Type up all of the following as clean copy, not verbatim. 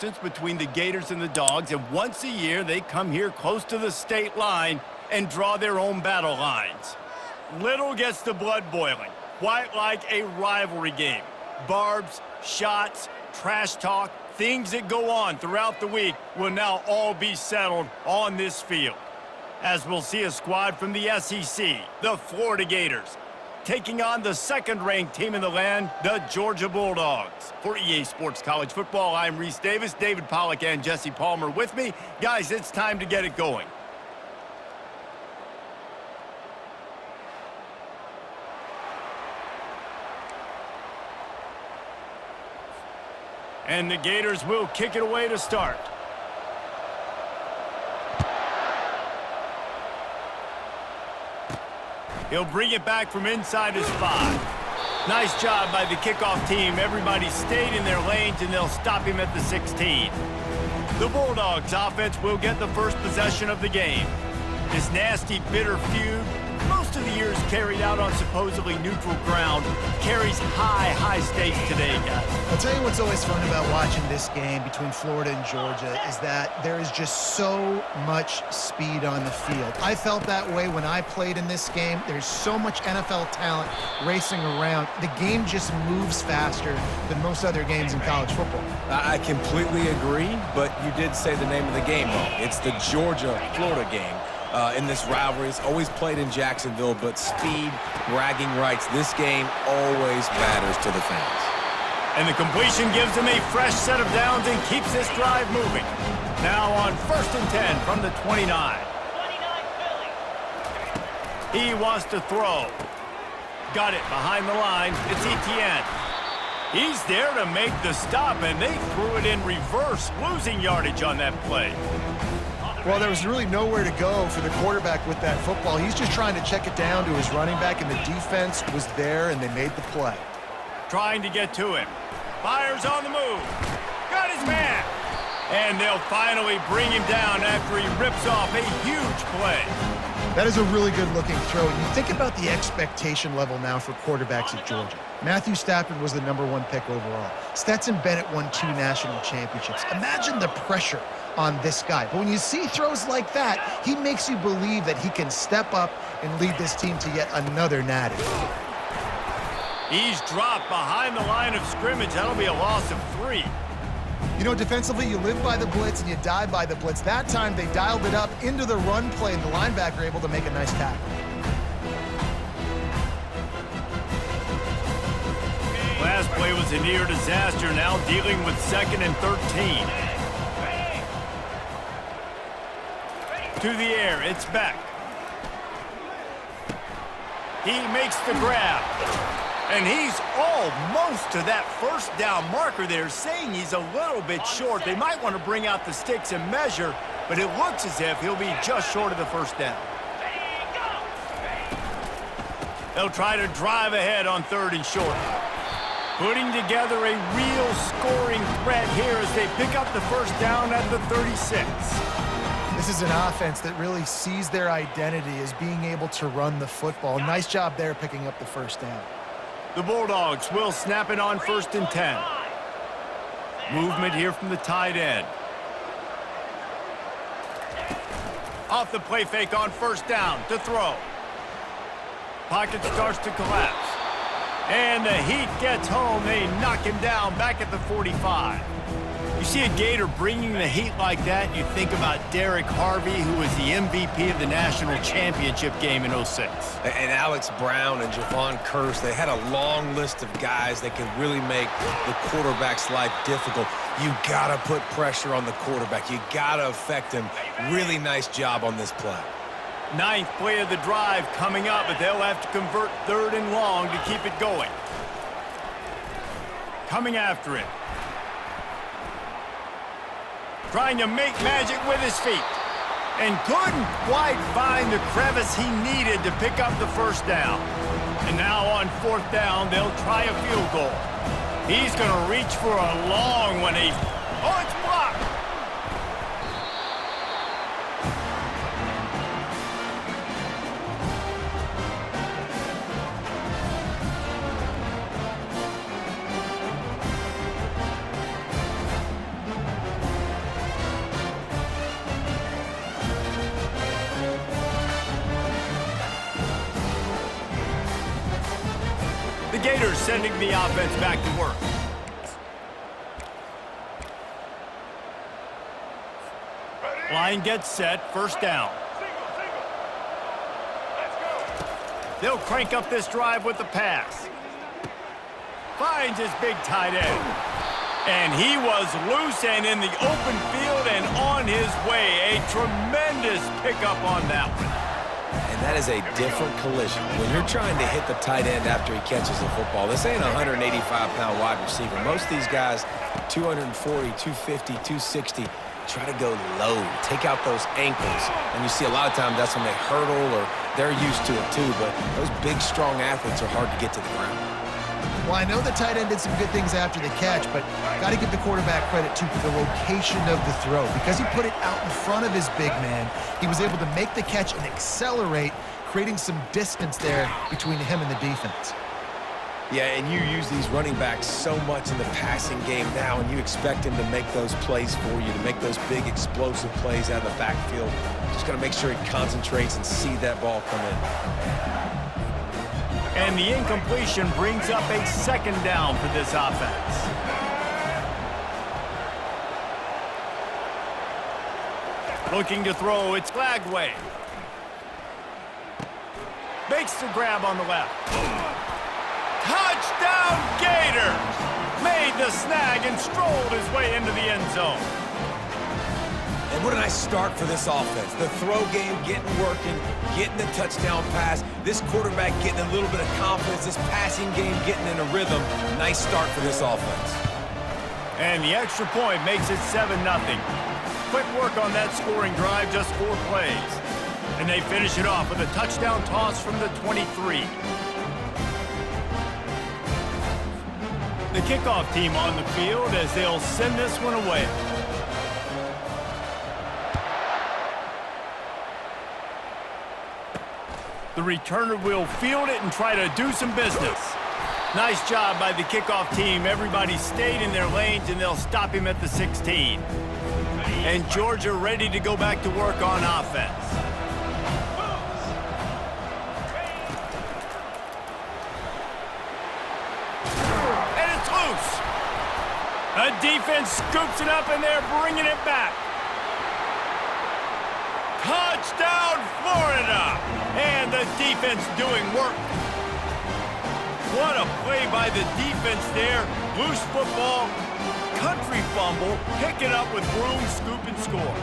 distance between the Gators and the Dogs, and once a year they come here close to the state line and draw their own battle lines. Little gets the blood boiling, quite like a rivalry game. Barbs, shots, trash talk, things that go on throughout the week will now all be settled on this field. As we'll see a squad from the SEC, the Florida Gators, taking on the second-ranked team in the land, the Georgia Bulldogs. For EA Sports College Football, I'm Reese Davis, David Pollack and Jesse Palmer with me. Guys, it's time to get it going. And the Gators will kick it away to start. He'll bring it back from inside his 5. Nice job by the kickoff team. Everybody stayed in their lanes, and they'll stop him at the 16. The Bulldogs offense will get the first possession of the game. This nasty, bitter feud, most of the years carried out on supposedly neutral ground, carries high stakes today, guys. I'll tell you what's always fun about watching this game between Florida and Georgia is that there is just so much speed on the field. I felt that way when I played in this game. There's so much NFL talent racing around. The game just moves faster than most other games in college football. I completely agree, but you did say the name of the game wrong. It's the Georgia-Florida game. In this rivalry, it's always played in Jacksonville, but speed, bragging rights, this game always matters to the fans. And the completion gives him a fresh set of downs and keeps this drive moving. Now on 1st and 10 from the 29. He wants to throw. Got it behind the line. It's Etienne. He's there to make the stop, and they threw it in reverse, losing yardage on that play. Well, there was really nowhere to go for the quarterback with that football. He's just trying to check it down to his running back, and the defense was there, and they made the play. Trying to get to him. Fires on the move. Got his man. And they'll finally bring him down after he rips off a huge play. That is a really good-looking throw. And you think about the expectation level now for quarterbacks at Georgia. Matthew Stafford was the #1 pick overall. Stetson Bennett won 2 national championships. Imagine the pressure on this guy. But when you see throws like that, he makes you believe that he can step up and lead this team to yet another natty. He's dropped behind the line of scrimmage. That'll be a loss of 3. You know, defensively, you live by the blitz and you die by the blitz. That time, they dialed it up into the run play, and the linebacker able to make a nice tackle. Last play was a near disaster, now dealing with 2nd and 13. To the air, it's Beck. He makes the grab. And he's almost to that first down marker there, saying he's a little bit short. They might want to bring out the sticks and measure, but it looks as if he'll be just short of the first down. They'll try to drive ahead on 3rd and short. Putting together a real scoring threat here as they pick up the first down at the 36. This is an offense that really sees their identity as being able to run the football. Nice job there picking up the first down. The Bulldogs will snap it on 1st and 10. Movement here from the tight end. Off the play fake on 1st down to throw. Pocket starts to collapse. And the heat gets home. They knock him down back at the 45. You see a Gator bringing the heat like that, you think about Derek Harvey, who was the MVP of the national championship game in '06. And Alex Brown and Javon Kearse, they had a long list of guys that could really make the quarterback's life difficult. You gotta put pressure on the quarterback. You gotta affect him. Really nice job on this play. 9th play of the drive coming up, but they'll have to convert 3rd and long to keep it going. Coming after it. Trying to make magic with his feet. And couldn't quite find the crevice he needed to pick up the first down. And now on 4th down, they'll try a field goal. He's going to reach for a long one. Oh, it's blocked. Gators sending the offense back to work. Line gets set, first down. They'll crank up this drive with the pass. Finds his big tight end. And he was loose and in the open field and on his way. A tremendous pickup on that one. And that is a different collision. When you're trying to hit the tight end after he catches the football, this ain't a 185-pound wide receiver. Most of these guys, 240, 250, 260, try to go low, take out those ankles. And you see a lot of times that's when they hurdle or they're used to it too, but those big, strong athletes are hard to get to the ground. Well, I know the tight end did some good things after the catch, but got to give the quarterback credit, too, for the location of the throw. Because he put it out in front of his big man, he was able to make the catch and accelerate, creating some distance there between him and the defense. Yeah, and you use these running backs so much in the passing game now, and you expect him to make those plays for you, to make those big explosive plays out of the backfield. Just got to make sure he concentrates and see that ball come in. And the incompletion brings up a second down for this offense. Looking to throw, it's Glagway. Makes the grab on the left. Touchdown Gators! Made the snag and strolled his way into the end zone. And what a nice start for this offense. The throw game getting working, getting the touchdown pass. This quarterback getting a little bit of confidence. This passing game getting in a rhythm. Nice start for this offense. And the extra point makes it 7-0. Quick work on that scoring drive, just 4 plays. And they finish it off with a touchdown toss from the 23. The kickoff team on the field as they'll send this one away. The returner will field it and try to do some business. Nice job by the kickoff team. Everybody stayed in their lanes, and they'll stop him at the 16. And Georgia ready to go back to work on offense. And it's loose. The defense scoops it up, and they're bringing it back. Touchdown, Florida! And the defense doing work. What a play by the defense there. Loose football, country fumble, pick it up with room, scoop, and score.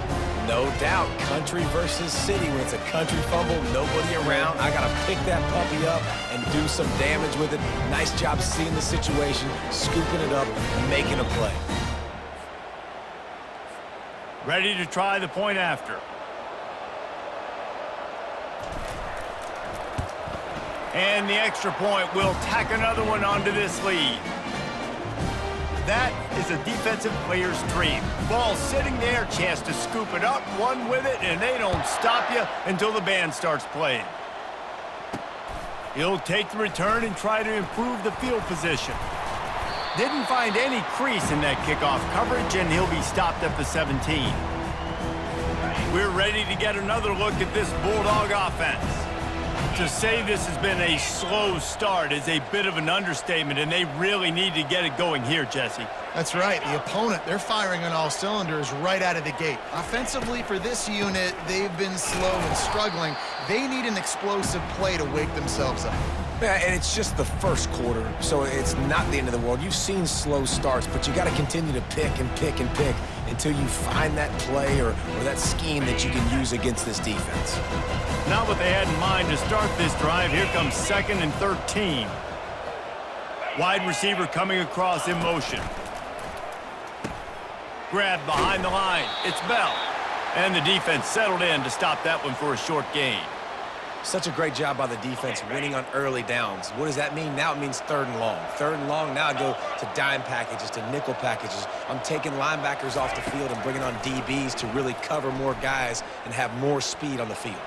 No doubt, country versus city. When it's a country fumble, nobody around, I got to pick that puppy up and do some damage with it. Nice job seeing the situation, scooping it up, and making a play. Ready to try the point after. And the extra point will tack another one onto this lead. That is a defensive player's dream. Ball sitting there, chance to scoop it up, run with it, and they don't stop you until the band starts playing. He'll take the return and try to improve the field position. Didn't find any crease in that kickoff coverage, and he'll be stopped at the 17. We're ready to get another look at this Bulldog offense. To say this has been a slow start is a bit of an understatement, and they really need to get it going here, Jesse. That's right. The opponent, they're firing on all cylinders right out of the gate. Offensively, for this unit, they've been slow and struggling. They need an explosive play to wake themselves up. Yeah, and it's just the first quarter, so it's not the end of the world. You've seen slow starts, but you got to continue to pick and pick and pick until you find that play or that scheme that you can use against this defense. Not what they had in mind to start this drive. Here comes 2nd and 13. Wide receiver coming across in motion. Grab behind the line. It's Bell. And the defense settled in to stop that one for a short gain. Such a great job by the defense winning on early downs. What does that mean? Now it means 3rd and long. 3rd and long, now I go to dime packages, to nickel packages. I'm taking linebackers off the field and bringing on DBs to really cover more guys and have more speed on the field.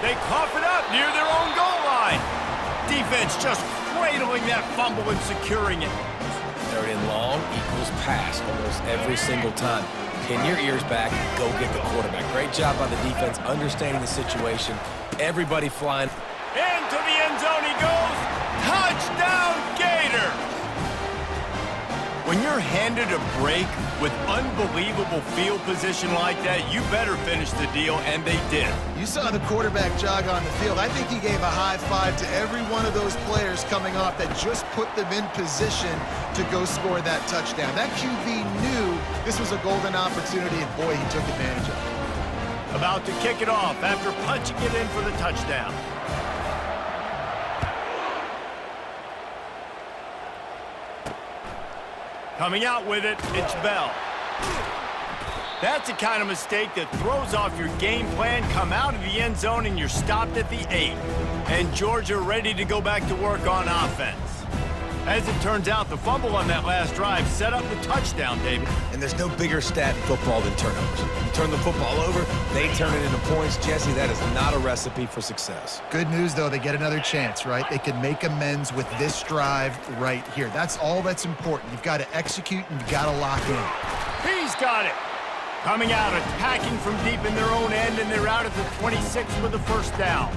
They cough it up near their own goal line. Defense just cradling that fumble and securing it. 3rd and long equals pass almost every single time. Pin your ears back, go get the quarterback. Great job by the defense, understanding the situation. Everybody flying. Into the end zone he goes. Touchdown, Gators! When you're handed a break with unbelievable field position like that, you better finish the deal, and they did. You saw the quarterback jog on the field. I think he gave a high five to every one of those players coming off that just put them in position to go score that touchdown. That QB knew this was a golden opportunity, and boy, he took advantage of it. About to kick it off after punching it in for the touchdown. Coming out with it, it's Bell. That's the kind of mistake that throws off your game plan. Come out of the end zone and you're stopped at the 8. And Georgia ready to go back to work on offense. As it turns out, the fumble on that last drive set up the touchdown, David. And there's no bigger stat in football than turnovers. You turn the football over, they turn it into points. Jesse, that is not a recipe for success. Good news, though, they get another chance, right? They can make amends with this drive right here. That's all that's important. You've got to execute and you've got to lock in. He's got it. Coming out, attacking from deep in their own end, and they're out at the 26 with the first down.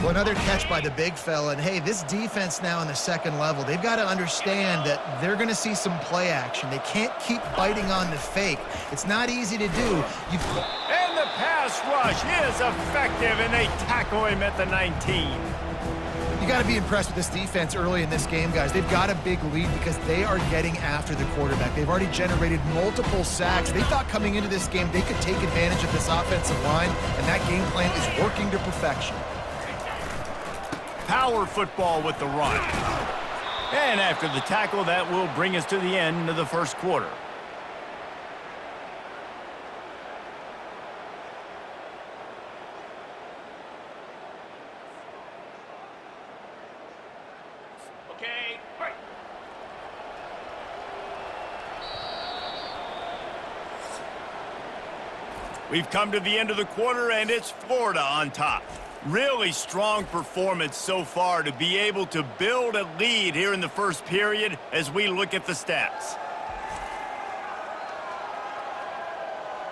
Well, another catch by the big fella. And, hey, this defense now in the second level, they've got to understand that they're going to see some play action. They can't keep biting on the fake. It's not easy to do. And the pass rush is effective, and they tackle him at the 19. You got to be impressed with this defense early in this game, guys. They've got a big lead because they are getting after the quarterback. They've already generated multiple sacks. They thought coming into this game they could take advantage of this offensive line, and that game plan is working to perfection. Power football with the run. And after the tackle, that will bring us to the end of the first quarter. Okay, break. We've come to the end of the quarter, and it's Florida on top. Really strong performance so far to be able to build a lead here in the first period as we look at the stats.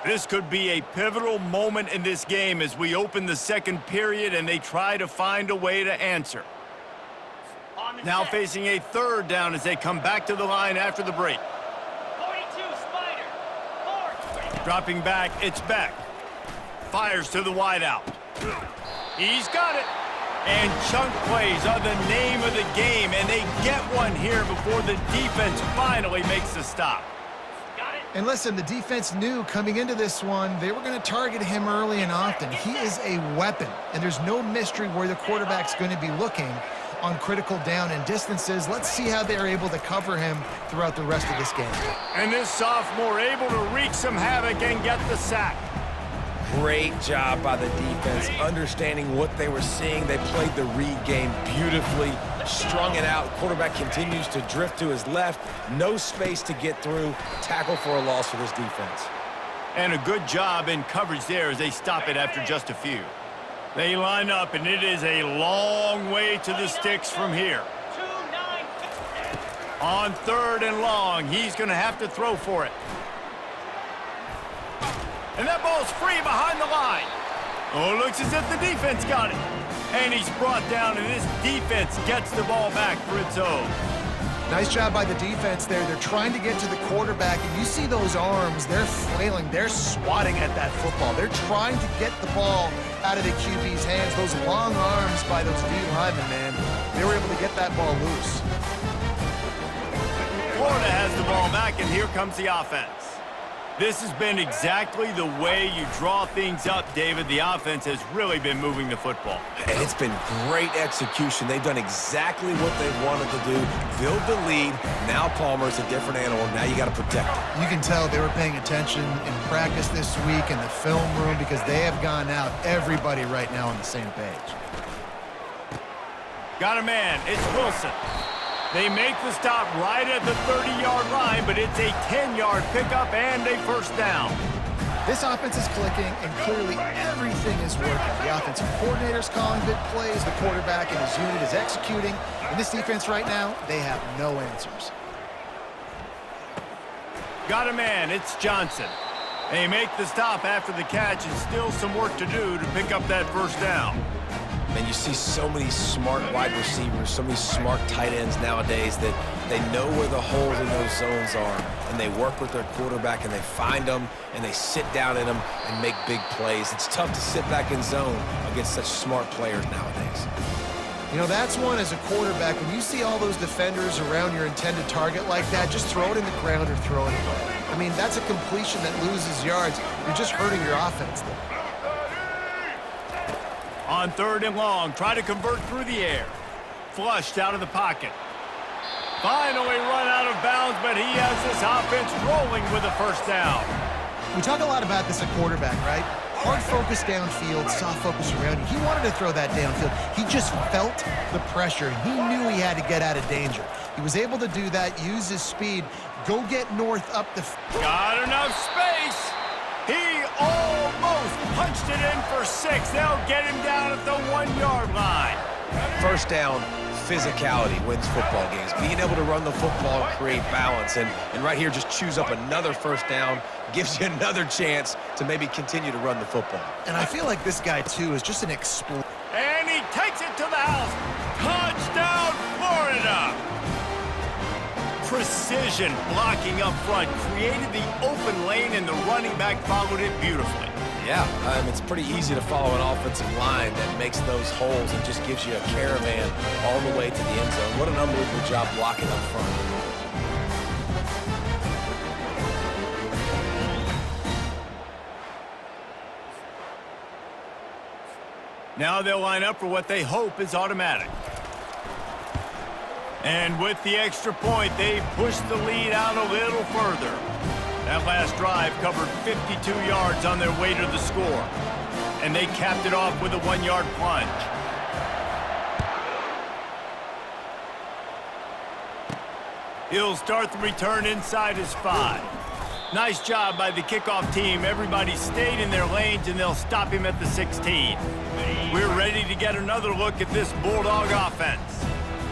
This could be a pivotal moment in this game as we open the second period and they try to find a way to answer. Now facing a third down as they come back to the line after the break. 42, Spider. 4. Dropping back, it's Beck. Fires to the wideout. He's got it. And chunk plays are the name of the game, and they get one here before the defense finally makes the stop. Got it. And listen, the defense knew coming into this one, they were going to target him early and often. He is a weapon, and there's no mystery where the quarterback's going to be looking on critical down and distances. Let's see how they're able to cover him throughout the rest of this game. And this sophomore able to wreak some havoc and get the sack. Great job by the defense, understanding what they were seeing. They played the read game beautifully, strung it out. Quarterback continues to drift to his left. No space to get through. Tackle for a loss for this defense. And a good job in coverage there as they stop it after just a few. They line up, and it is a long way to the sticks from here. 2-9. On third and long, he's going to have to throw for it. And that ball's free behind the line. Oh, looks as if the defense got it. And he's brought down, and this defense gets the ball back for its own. Nice job by the defense there. They're trying to get to the quarterback, and you see those arms. They're flailing. They're swatting at that football. They're trying to get the ball out of the QB's hands. Those long arms by those D linemen, man, they were able to get that ball loose. Florida has the ball back, and here comes the offense. This has been exactly the way you draw things up, David. The offense has really been moving the football. And it's been great execution. They've done exactly what they wanted to do. Build the lead. Now Palmer's a different animal. Now you got to protect him. You can tell they were paying attention in practice this week in the film room because they have gone out, everybody right now on the same page. Got a man. It's Wilson. They make the stop right at the 30-yard line, but it's a 10-yard pickup and a first down. This offense is clicking, and clearly everything is working. The offensive coordinator's calling good plays. The quarterback and his unit is executing. And this defense right now, they have no answers. Got a man. It's Johnson. They make the stop after the catch, and still some work to do to pick up that first down. And you see so many smart wide receivers, so many smart tight ends nowadays that they know where the holes in those zones are, and they work with their quarterback, and they find them, and they sit down in them and make big plays. It's tough to sit back in zone against such smart players nowadays. You know, that's one as a quarterback. When you see all those defenders around your intended target like that, just throw it in the ground or throw it away. I mean, that's a completion that loses yards. You're just hurting your offense there. On 3rd and long, try to convert through the air. Flushed out of the pocket. Finally run out of bounds, but he has this offense rolling with a first down. We talk a lot about this at quarterback, right? Hard focus downfield, soft focus around you. He wanted to throw that downfield. He just felt the pressure. He knew he had to get out of danger. He was able to do that, use his speed, go get north up the... Got enough space. He almost punched it in for 6. They'll get him down at the 1-yard line. First down, physicality wins football games. Being able to run the football and create balance. And right here, just choose up another first down, gives you another chance to maybe continue to run the football. And I feel like this guy, too, is just an explorer. And he takes it to the house. Touchdown, Florida. Precision blocking up front created the open lane, and the running back followed it beautifully. Yeah, it's pretty easy to follow an offensive line that makes those holes and just gives you a caravan all the way to the end zone. What an unbelievable job blocking up front. Now they'll line up for what they hope is automatic. And with the extra point, they push the lead out a little further. That last drive covered 52 yards on their way to the score. And they capped it off with a 1-yard plunge. He'll start the return inside his 5. Nice job by the kickoff team. Everybody stayed in their lanes, and they'll stop him at the 16. We're ready to get another look at this Bulldog offense.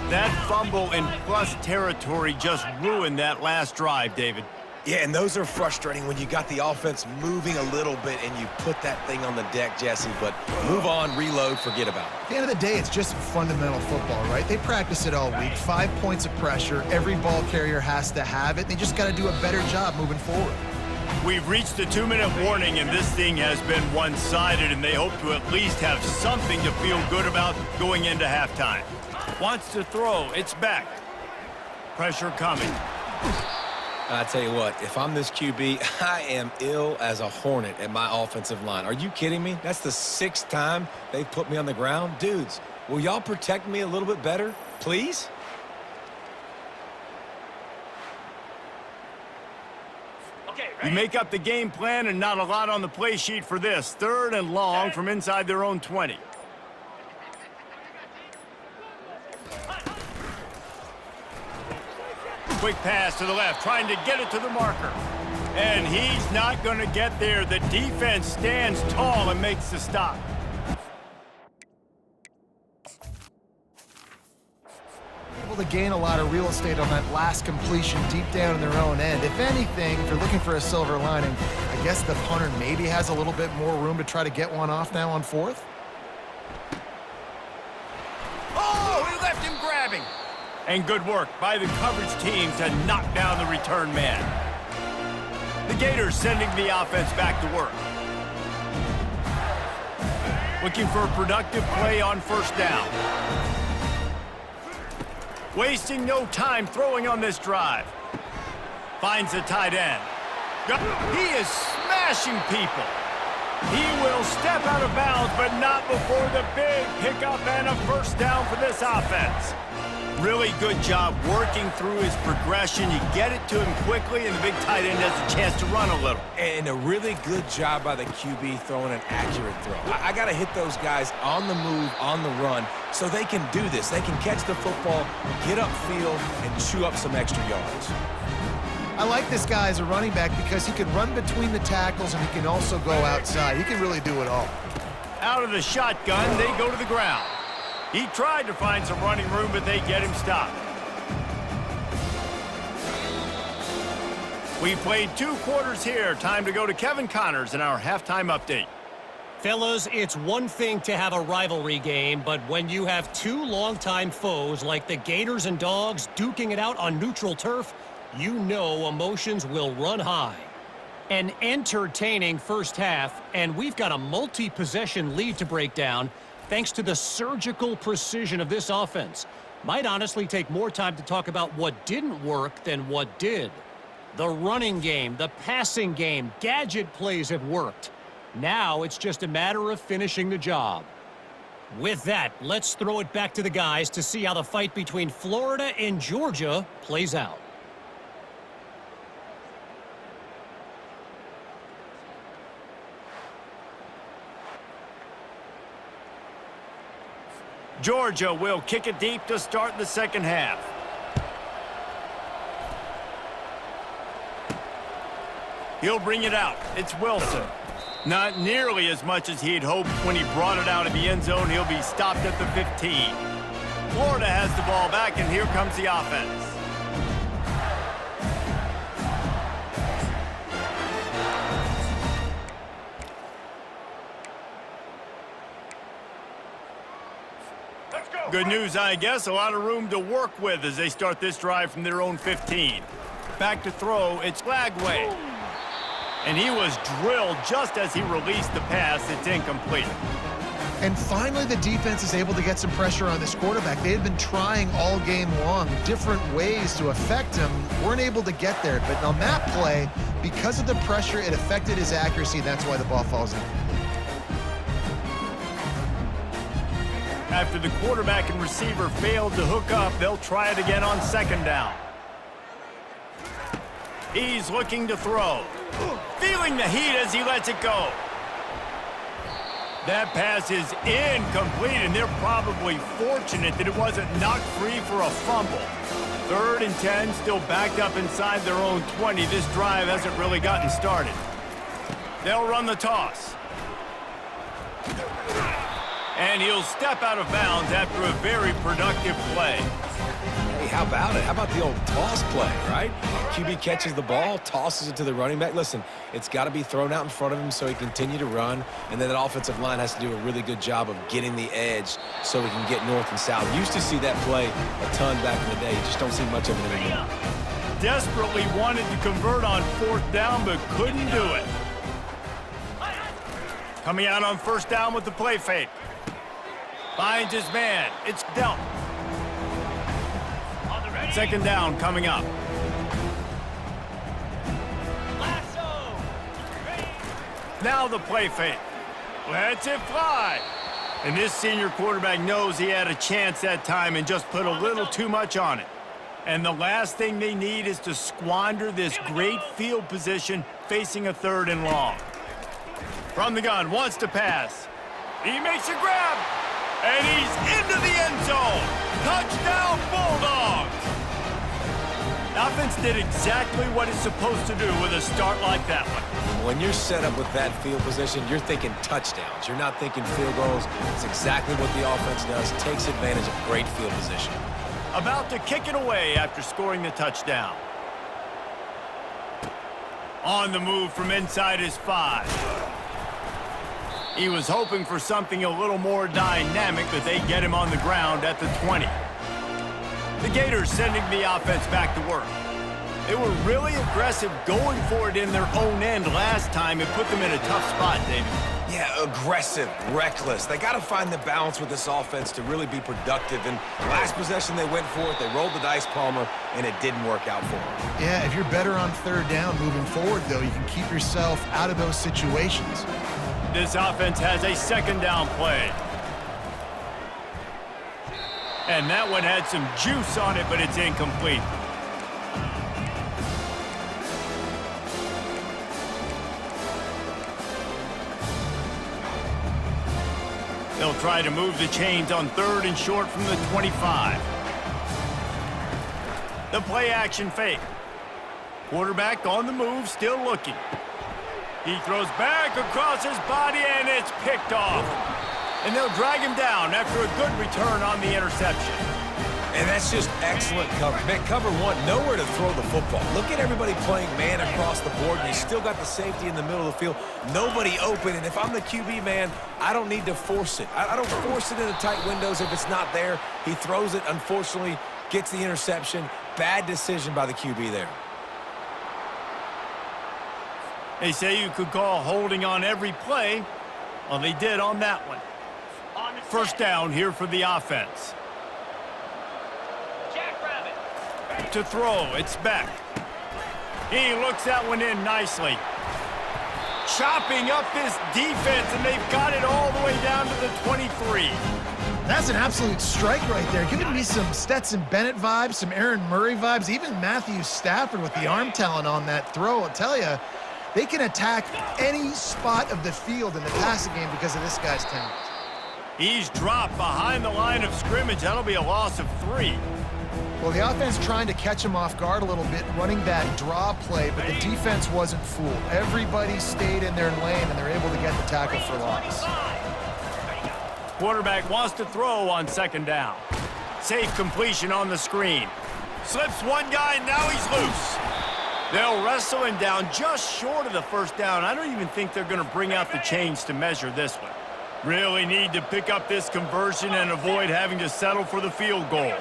That fumble in plus territory just ruined that last drive, David. Yeah, and those are frustrating when you got the offense moving a little bit and you put that thing on the deck, Jesse. But move on, reload, forget about it. At the end of the day, it's just fundamental football, right? They practice it all week. 5 points of pressure. Every ball carrier has to have it. They just got to do a better job moving forward. We've reached the 2-minute warning, and this thing has been one-sided, and they hope to at least have something to feel good about going into halftime. Wants to throw. It's back. Pressure coming. I tell you what, if I'm this QB, I am ill as a hornet at my offensive line. Are you kidding me? That's the 6th time they've put me on the ground. Dudes, will y'all protect me a little bit better, please? You make up the game plan, and not a lot on the play sheet for this. 3rd and long from inside their own 20. Quick pass to the left, trying to get it to the marker. And he's not going to get there. The defense stands tall and makes the stop. Able to gain a lot of real estate on that last completion deep down in their own end. If anything, if you're looking for a silver lining, I guess the punter maybe has a little bit more room to try to get one off now on 4th. Oh, he left him grabbing. And good work by the coverage team to knock down the return man. The Gators sending the offense back to work. Looking for a productive play on 1st down. Wasting no time throwing on this drive. Finds the tight end. He is smashing people. He will step out of bounds, but not before the big pickup and a 1st down for this offense. Really good job working through his progression. You get it to him quickly, and the big tight end has a chance to run a little. And a really good job by the QB throwing an accurate throw. I got to hit those guys on the move, on the run, so they can do this. They can catch the football, get upfield, and chew up some extra yards. I like this guy as a running back because he can run between the tackles and he can also go outside. He can really do it all. Out of the shotgun, they go to the ground. He tried to find some running room, but they get him stopped. We've played 2 quarters here. Time to go to Kevin Connors in our halftime update. Fellas, it's one thing to have a rivalry game, but when you have two longtime foes like the Gators and Dogs duking it out on neutral turf, you know emotions will run high. An entertaining first half, and we've got a multi-possession lead to break down thanks to the surgical precision of this offense. Might honestly take more time to talk about what didn't work than what did. The running game, the passing game, gadget plays have worked. Now it's just a matter of finishing the job. With that, let's throw it back to the guys to see how the fight between Florida and Georgia plays out. Georgia will kick it deep to start the second half. He'll bring it out. It's Wilson. Not nearly as much as he'd hoped when he brought it out of the end zone. He'll be stopped at the 15. Florida has the ball back, and here comes the offense. Good news, I guess. A lot of room to work with as they start this drive from their own 15. Back to throw. It's Lagway. And he was drilled just as he released the pass. It's incomplete. And finally, the defense is able to get some pressure on this quarterback. They had been trying all game long different ways to affect him. Weren't able to get there. But on that play, because of the pressure, it affected his accuracy. That's why the ball falls in. After the quarterback and receiver failed to hook up, they'll try it again on second down. He's looking to throw. Feeling the heat as he lets it go. That pass is incomplete, and they're probably fortunate that it wasn't knocked free for a fumble. 3rd and 10, still backed up inside their own 20. This drive hasn't really gotten started. They'll run the toss. And he'll step out of bounds after a very productive play. Hey, how about it? How about the old toss play, right? QB catches the ball, tosses it to the running back. Listen, it's got to be thrown out in front of him so he can continue to run, and then that offensive line has to do a really good job of getting the edge so he can get north and south. Used to see that play a ton back in the day. You just don't see much of it anymore. Desperately wanted to convert on 4th down, but couldn't do it. Coming out on 1st down with the play fake. Finds his man. It's dealt. 2nd down coming up. Now the play fake. Lets it fly. And this senior quarterback knows he had a chance that time and just put a little too much on it. And the last thing they need is to squander this great field position facing a 3rd and long. From the gun, wants to pass. He makes a grab. And he's into the end zone. Touchdown, Bulldogs. The offense did exactly what it's supposed to do with a start like that one. When you're set up with that field position, you're thinking touchdowns. You're not thinking field goals. It's exactly what the offense does. Takes advantage of great field position. About to kick it away after scoring the touchdown. On the move from inside his 5. He was hoping for something a little more dynamic, but they get him on the ground at the 20. The Gators sending the offense back to work. They were really aggressive going for it in their own end last time. It put them in a tough spot, David. Yeah, aggressive, reckless. They got to find the balance with this offense to really be productive. And last possession, they went for it. They rolled the dice, Palmer, and it didn't work out for them. Yeah, if you're better on 3rd down moving forward, though, you can keep yourself out of those situations. This offense has a 2nd down play. And that one had some juice on it, but it's incomplete. They'll try to move the chains on 3rd and short from the 25. The play action fake. Quarterback on the move, still looking. He throws back across his body, and it's picked off. And they'll drag him down after a good return on the interception. And that's just excellent coverage. Man, cover one, nowhere to throw the football. Look at everybody playing man across the board, and you still got the safety in the middle of the field. Nobody open, and if I'm the QB, man, I don't need to force it. I don't force it into tight windows if it's not there. He throws it, unfortunately, gets the interception. Bad decision by the QB there. They say you could call holding on every play. Well, they did on that one. First down here for the offense. To throw, it's Beck. He looks that one in nicely. Chopping up this defense, and they've got it all the way down to the 23. That's an absolute strike right there. Giving me some Stetson Bennett vibes, some Aaron Murray vibes, even Matthew Stafford with the arm talent on that throw. I'll tell you, they can attack any spot of the field in the passing game because of this guy's talent. He's dropped behind the line of scrimmage. That'll be a loss of 3. Well, the offense trying to catch him off guard a little bit, running that draw play, but the defense wasn't fooled. Everybody stayed in their lane, and they're able to get the tackle for loss. Quarterback wants to throw on second down. Safe completion on the screen. Slips one guy, and now he's loose. They'll wrestle him down just short of the first down. I don't even think they're going to bring out the chains to measure this one. Really need to pick up this conversion and avoid having to settle for the field goal.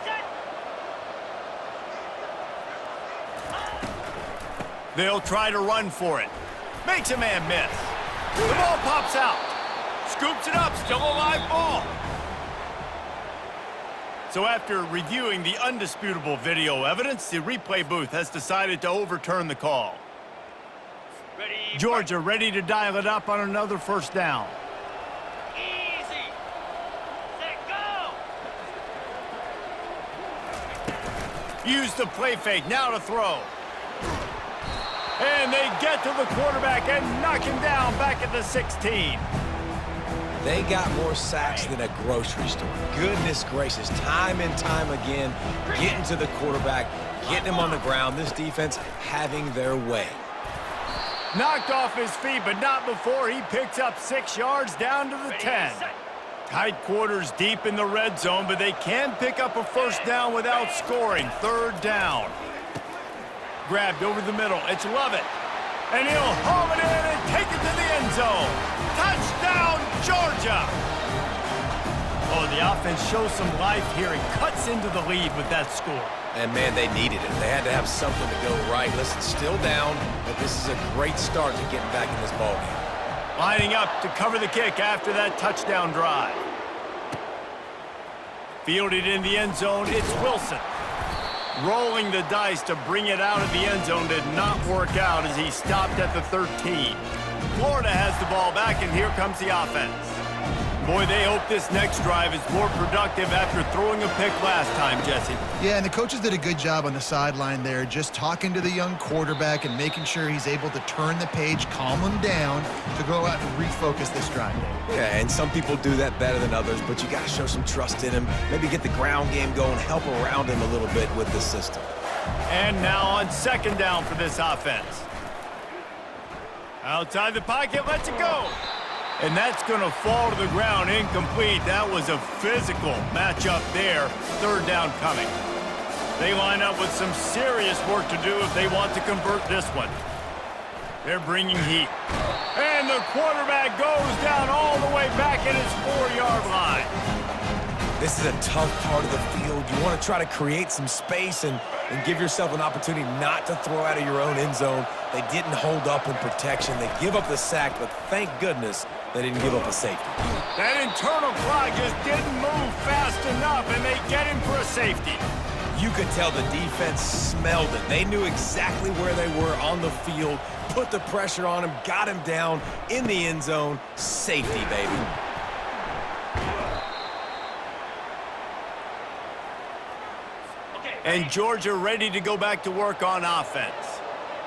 They'll try to run for it. Makes a man miss. The ball pops out. Scoops it up, still a live ball. So after reviewing the undisputable video evidence, the replay booth has decided to overturn the call. Georgia ready to dial it up on another first down. Easy. Set, go. Use the play fake, now to throw. And they get to the quarterback and knock him down back at the 16. They got more sacks than a grocery store. Goodness gracious, time and time again, getting to the quarterback, getting him on the ground. This defense having their way. Knocked off his feet, but not before he picks up 6 yards down to the 10. Tight quarters deep in the red zone, but they can pick up a first down without scoring. Third down. Grabbed over the middle. It's Lovett. And he'll haul it in and take it to the end zone. Touchdown, Georgia! Oh, the offense shows some life here and cuts into the lead with that score. And, man, they needed it. They had to have something to go right. Listen, still down, but this is a great start to getting back in this ballgame. Lining up to cover the kick after that touchdown drive. Fielded in the end zone, it's Wilson. Rolling the dice to bring it out of the end zone did not work out as he stopped at the 13. Florida has the ball back, and here comes the offense. Boy, they hope this next drive is more productive after throwing a pick last time, Jesse. Yeah, and the coaches did a good job on the sideline there, just talking to the young quarterback and making sure he's able to turn the page, calm him down, to go out and refocus this drive. Yeah, and some people do that better than others, but you got to show some trust in him, maybe get the ground game going, help around him a little bit with the system. And now on second down for this offense. Outside the pocket, lets it go. And that's going to fall to the ground, incomplete. That was a physical matchup there. Third down coming. They line up with some serious work to do if they want to convert this one. They're bringing heat. And the quarterback goes down all the way back at his 4-yard line. This is a tough part of the field. You want to try to create some space and give yourself an opportunity not to throw out of your own end zone. They didn't hold up in protection. They give up the sack, but thank goodness they didn't give up a safety. That internal clock just didn't move fast enough, and they get him for a safety. You could tell the defense smelled it. They knew exactly where they were on the field, put the pressure on him, got him down in the end zone. Safety, baby. And Georgia ready to go back to work on offense.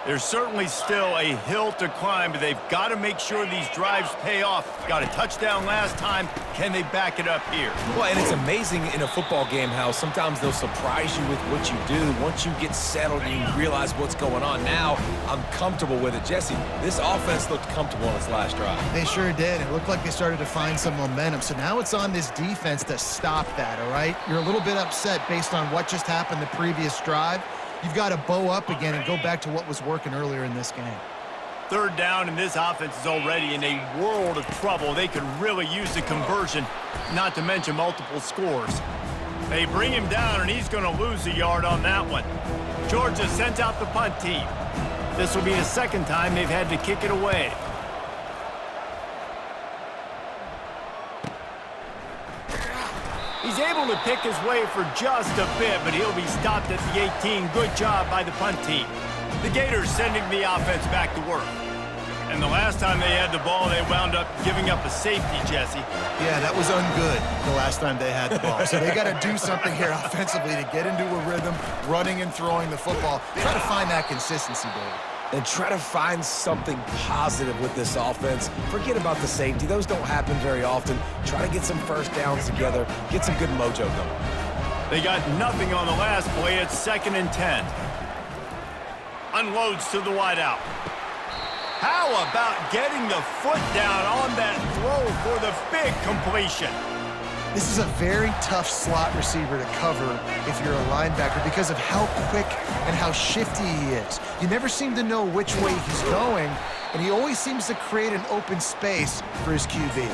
There's certainly still a hill to climb, but they've got to make sure these drives pay off. Got a touchdown last time. Can they back it up here? Well, and it's amazing in a football game how sometimes they'll surprise you with what you do. Once you get settled and you realize what's going on, now I'm comfortable with it. Jesse, this offense looked comfortable on its last drive. They sure did. It looked like they started to find some momentum. So now it's on this defense to stop that, all right? You're a little bit upset based on what just happened the previous drive. You've got to bow up again and go back to what was working earlier in this game. Third down, and this offense is already in a world of trouble. They could really use the conversion, not to mention multiple scores. They bring him down, and he's going to lose a yard on that one. Georgia sends out the punt team. This will be the second time they've had to kick it away. He's able to pick his way for just a bit, but he'll be stopped at the 18. Good job by the punt team. The Gators sending the offense back to work. And the last time they had the ball, they wound up giving up a safety, Jesse. Yeah, that was ungood the last time they had the ball. So they got to do something here offensively to get into a rhythm, running and throwing the football. Try to find that consistency, David. And try to find something positive with this offense. Forget about the safety. Those don't happen very often. Try to get some first downs together. Get some good mojo going. They got nothing on the last play. It's 2nd and 10. Unloads to the wideout. How about getting the foot down on that throw for the big completion? This is a very tough slot receiver to cover if you're a linebacker because of how quick and how shifty he is. You never seem to know which way he's going, and he always seems to create an open space for his QB.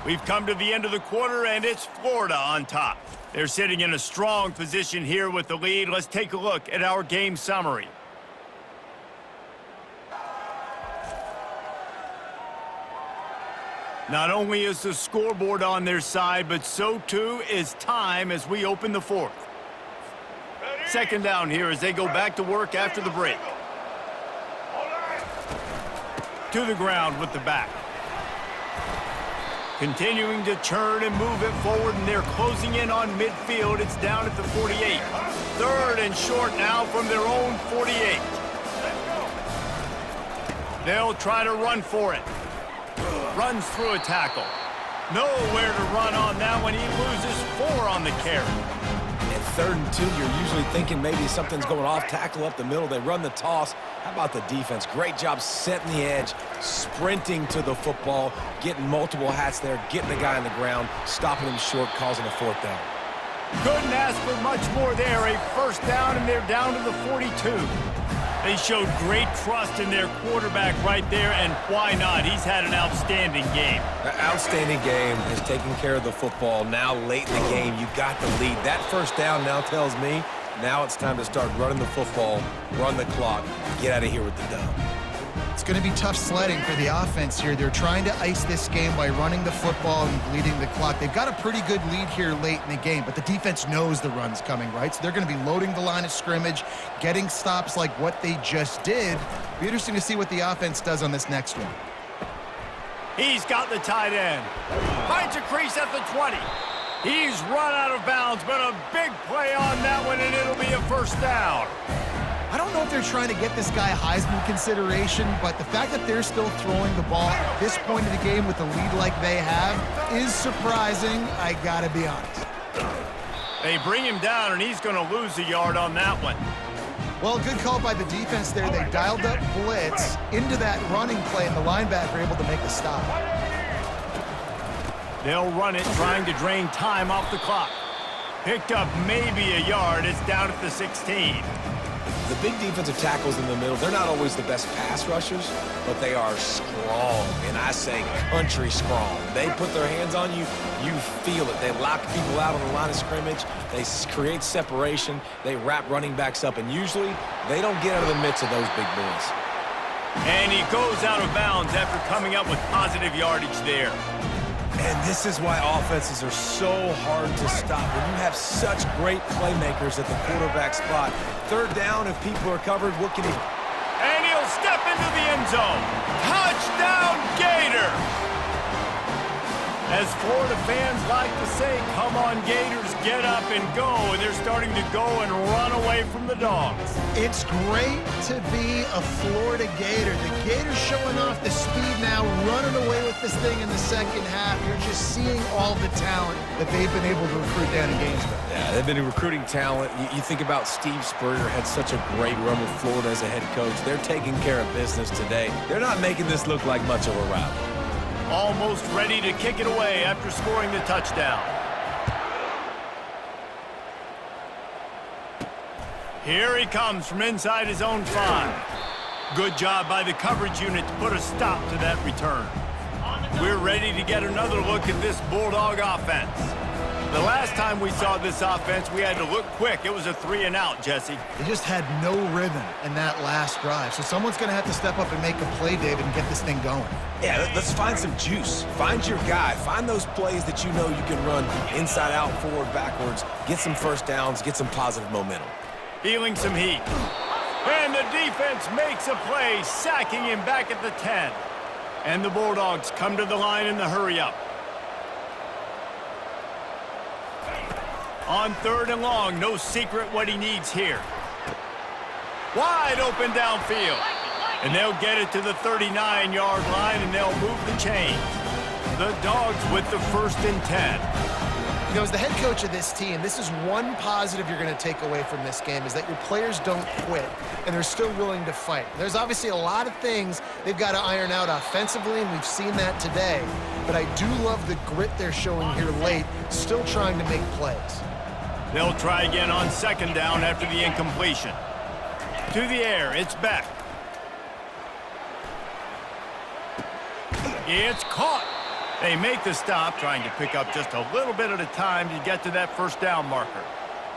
We've come to the end of the quarter, and it's Florida on top. They're sitting in a strong position here with the lead. Let's take a look at our game summary. Not only is the scoreboard on their side, but so too is time as we open the fourth. Second down here as they go back to work after the break. To the ground with the back. Continuing to turn and move it forward, and they're closing in on midfield. It's down at the 48. Third and short now from their own 48. They'll try to run for it. Runs through a tackle. Nowhere to run on that one. He loses 4 on the carry. At 3rd and 2, you're usually thinking maybe something's going off tackle up the middle. They run the toss. How about the defense? Great job setting the edge, sprinting to the football, getting multiple hats there, getting the guy on the ground, stopping him short, causing a 4th down. Couldn't ask for much more there. A first down, and they're down to the 42. They showed great trust in their quarterback right there, and why not? He's had an outstanding game. An outstanding game, has taken care of the football. Now, late in the game, you got the lead. That first down now tells me now it's time to start running the football, run the clock, get out of here with the dub. It's going to be tough sledding for the offense here. They're trying to ice this game by running the football and bleeding the clock. They've got a pretty good lead here late in the game, but the defense knows the run's coming, right? So they're going to be loading the line of scrimmage, getting stops like what they just did. Be interesting to see what the offense does on this next one. He's got the tight end. Finds a crease at the 20. He's run out of bounds, but a big play on that one, and it'll be a first down. I don't know if they're trying to get this guy Heisman consideration, but the fact that they're still throwing the ball at this point of the game with the lead like they have is surprising, I gotta be honest. They bring him down, and he's going to lose a yard on that one. Well, good call by the defense there. They dialed up blitz into that running play, and the linebacker able to make the stop. They'll run it, trying to drain time off the clock. Picked up maybe a yard. It's down at the 16. The big defensive tackles in the middle, they're not always the best pass rushers, but they are strong, and I say country strong. They put their hands on you, you feel it. They lock people out on the line of scrimmage. They create separation. They wrap running backs up, and usually they don't get out of the midst of those big boys. And he goes out of bounds after coming up with positive yardage there. And this is why offenses are so hard to stop. When you have such great playmakers at the quarterback spot, 3rd down, if people are covered, what can he... And he'll step into the end zone. Touchdown, Gators! As Florida fans like to say, come on Gators, get up and go, and they're starting to go and run away from the Dogs. It's great to be a Florida Gator. The Gators showing off the speed now, running away with this thing in the second half. You're just seeing all the talent that they've been able to recruit down in Gainesville. Yeah, they've been recruiting talent. You think about Steve Spurrier, had such a great run with Florida as a head coach. They're taking care of business today. They're not making this look like much of a rivalry. Almost ready to kick it away after scoring the touchdown. Here he comes from inside his own 5. Good job by the coverage unit to put a stop to that return. We're ready to get another look at this Bulldog offense. The last time we saw this offense, we had to look quick. It was a 3-and-out, Jesse. They just had no rhythm in that last drive. So someone's going to have to step up and make a play, David, and get this thing going. Yeah, let's find some juice. Find your guy. Find those plays that you know you can run inside out, forward, backwards. Get some first downs. Get some positive momentum. Feeling some heat. And the defense makes a play, sacking him back at the 10. And the Bulldogs come to the line in the hurry-up. On 3rd and long, no secret what he needs here. Wide open downfield. And they'll get it to the 39-yard line, and they'll move the chains. The Dogs with the 1st and 10. You know, as the head coach of this team, this is one positive you're going to take away from this game, is that your players don't quit, and they're still willing to fight. There's obviously a lot of things they've got to iron out offensively, and we've seen that today. But I do love the grit they're showing here late, still trying to make plays. They'll try again on 2nd down after the incompletion. To the air, it's Beck. It's caught. They make the stop, trying to pick up just a little bit at a time to get to that 1st down marker.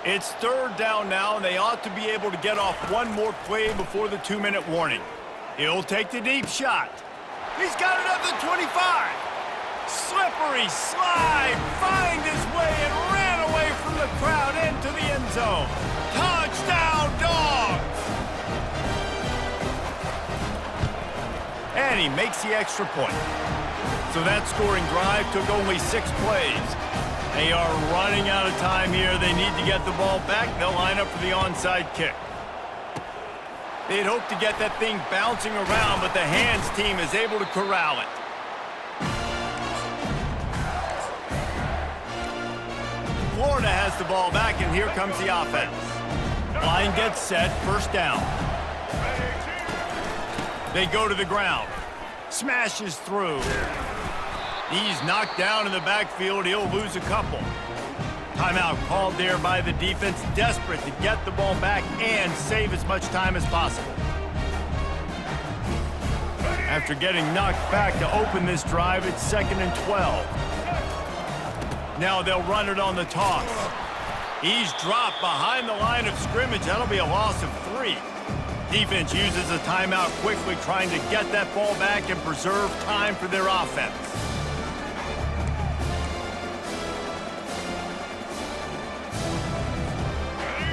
It's 3rd down now, and they ought to be able to get off one more play before the 2-minute warning. He'll take the deep shot. He's got it at the 25. Slippery slide, find his way and ran away from the crowd into the end zone. Touchdown, Dogs! And he makes the extra point. So that scoring drive took only 6 plays. They are running out of time here. They need to get the ball back. They'll line up for the onside kick. They'd hope to get that thing bouncing around, but the hands team is able to corral it. Florida has the ball back, and here comes the offense. Line gets set, 1st down. They go to the ground. Smashes through. He's knocked down in the backfield. He'll lose a couple. Timeout called there by the defense, desperate to get the ball back and save as much time as possible. After getting knocked back to open this drive, it's 2nd and 12. Now they'll run it on the toss. He's dropped behind the line of scrimmage. That'll be a loss of 3. Defense uses a timeout quickly, trying to get that ball back and preserve time for their offense.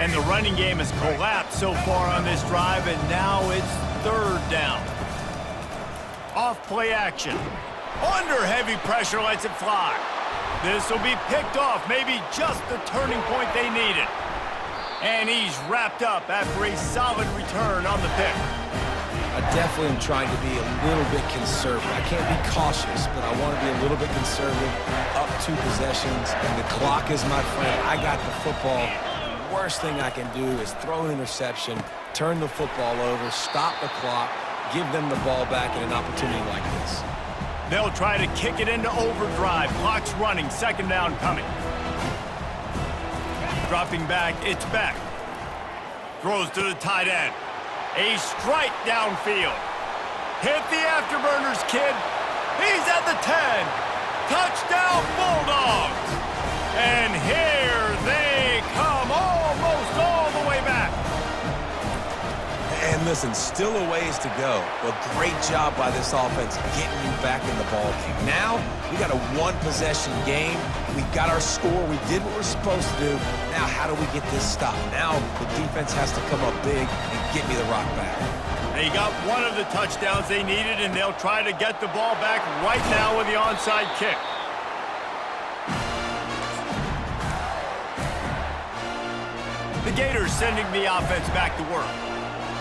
And the running game has collapsed so far on this drive, and now it's 3rd down. Off play action. Under heavy pressure, lets it fly. This will be picked off, maybe just the turning point they needed. And he's wrapped up after a solid return on the pick. I definitely am trying to be a little bit conservative. I can't be cautious, but I want to be a little bit conservative. Up 2 possessions, and the clock is my friend. I got the football. The worst thing I can do is throw an interception, turn the football over, stop the clock, give them the ball back in an opportunity like this. They'll try to kick it into overdrive. Clock's running, 2nd down coming. Dropping back, it's Beck. Throws to the tight end. A strike downfield. Hit the afterburners, kid. He's at the 10. Touchdown, Bulldogs. And here they come, almost all the way back. And listen, still a ways to go. Well, great job by this offense getting you back in the ball game. Now, we got a 1-possession game. We got our score. We did what we're supposed to do. Now, how do we get this stopped? Now, the defense has to come up big and get me the rock back. They got one of the touchdowns they needed, and they'll try to get the ball back right now with the onside kick. the Gators sending the offense back to work.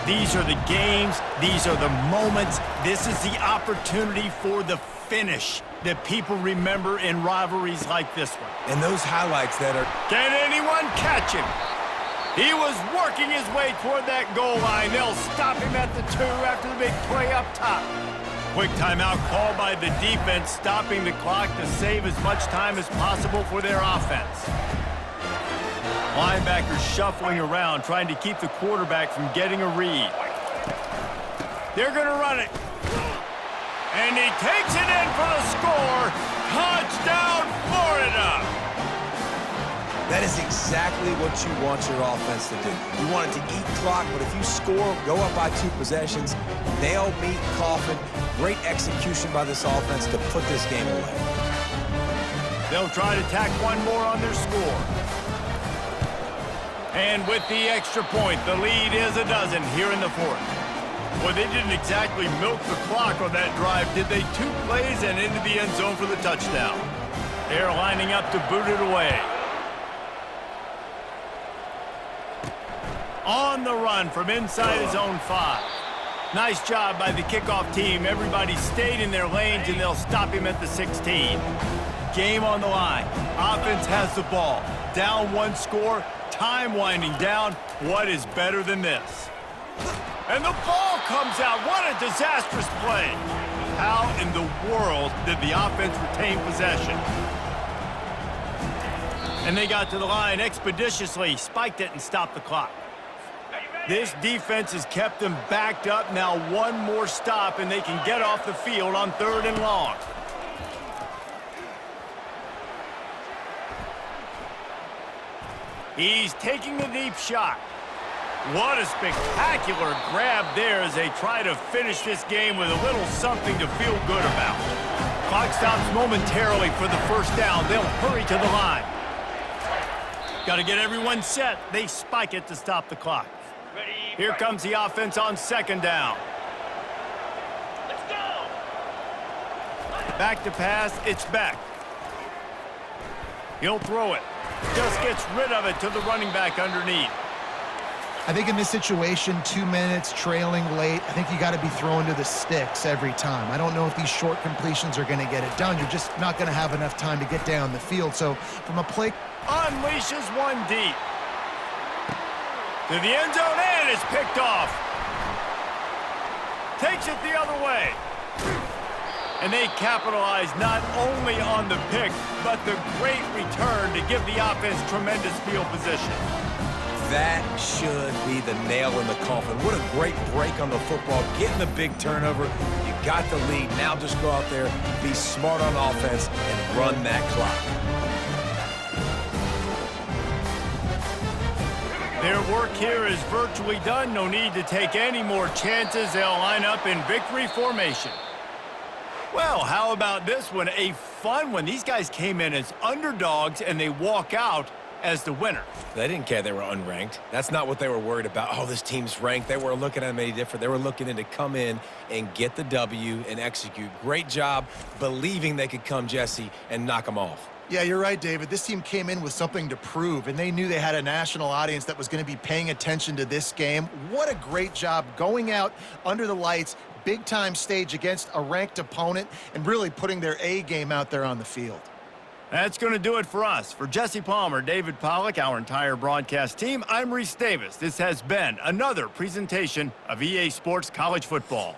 These are the games. These are the moments. This is the opportunity for the finish that people remember in rivalries like this one. And those highlights that are... Can anyone catch him? He was working his way toward that goal line. They'll stop him at the 2 after the big play up top. Quick timeout called by the defense, stopping the clock to save as much time as possible for their offense. Linebackers shuffling around, trying to keep the quarterback from getting a read. They're going to run it. And he takes it in for the score. Touchdown, Florida! That is exactly what you want your offense to do. You want it to eat clock, but if you score, go up by 2 possessions, nail, meet, coffin. Great execution by this offense to put this game away. They'll try to tack one more on their score. And with the extra point, the lead is 12 here in the 4th. Well, they didn't exactly milk the clock on that drive, did they? 2 plays and into the end zone for the touchdown. They're lining up to boot it away. On the run from inside his own 5. Nice job by the kickoff team. Everybody stayed in their lanes, and they'll stop him at the 16. Game on the line. Offense has the ball. Down 1 score. Time winding down. What is better than this? And the ball comes out. What a disastrous play. How in the world did the offense retain possession? And they got to the line expeditiously, spiked it, and stopped the clock. This defense has kept them backed up. Now 1 more stop, and they can get off the field on 3rd and long. He's taking the deep shot. What a spectacular grab there as they try to finish this game with a little something to feel good about. Clock stops momentarily for the 1st down. They'll hurry to the line. Got to get everyone set. They spike it to stop the clock. Here comes the offense on 2nd down. Let's go! Back to pass, it's back. He'll throw it. Just gets rid of it to the running back underneath. I think in this situation, 2 minutes, trailing late, I think you got to be throwing to the sticks every time. I don't know if these short completions are going to get it done. You're just not going to have enough time to get down the field. So from a play... Unleashes one deep. To the end zone, and it's picked off. Takes it the other way. And they capitalize not only on the pick, but the great return to give the offense tremendous field position. That should be the nail in the coffin. What a great break on the football. Getting the big turnover. You got the lead. Now just go out there, be smart on offense, and run that clock. Their work here is virtually done. No need to take any more chances. They'll line up in victory formation. Well, how about this one? A fun one. These guys came in as underdogs, and they walk out as the winner. They didn't care they were unranked. That's not what they were worried about. Oh, this team's ranked. They weren't looking at them any different. They were looking in to come in and get the W and execute. Great job believing they could come, Jesse, and knock them off. Yeah, you're right, David. This team came in with something to prove, and they knew they had a national audience that was going to be paying attention to this game. What a great job going out under the lights, big-time stage against a ranked opponent, and really putting their A game out there on the field. That's going to do it for us. For Jesse Palmer, David Pollack, our entire broadcast team, I'm Reese Davis. This has been another presentation of EA Sports College Football.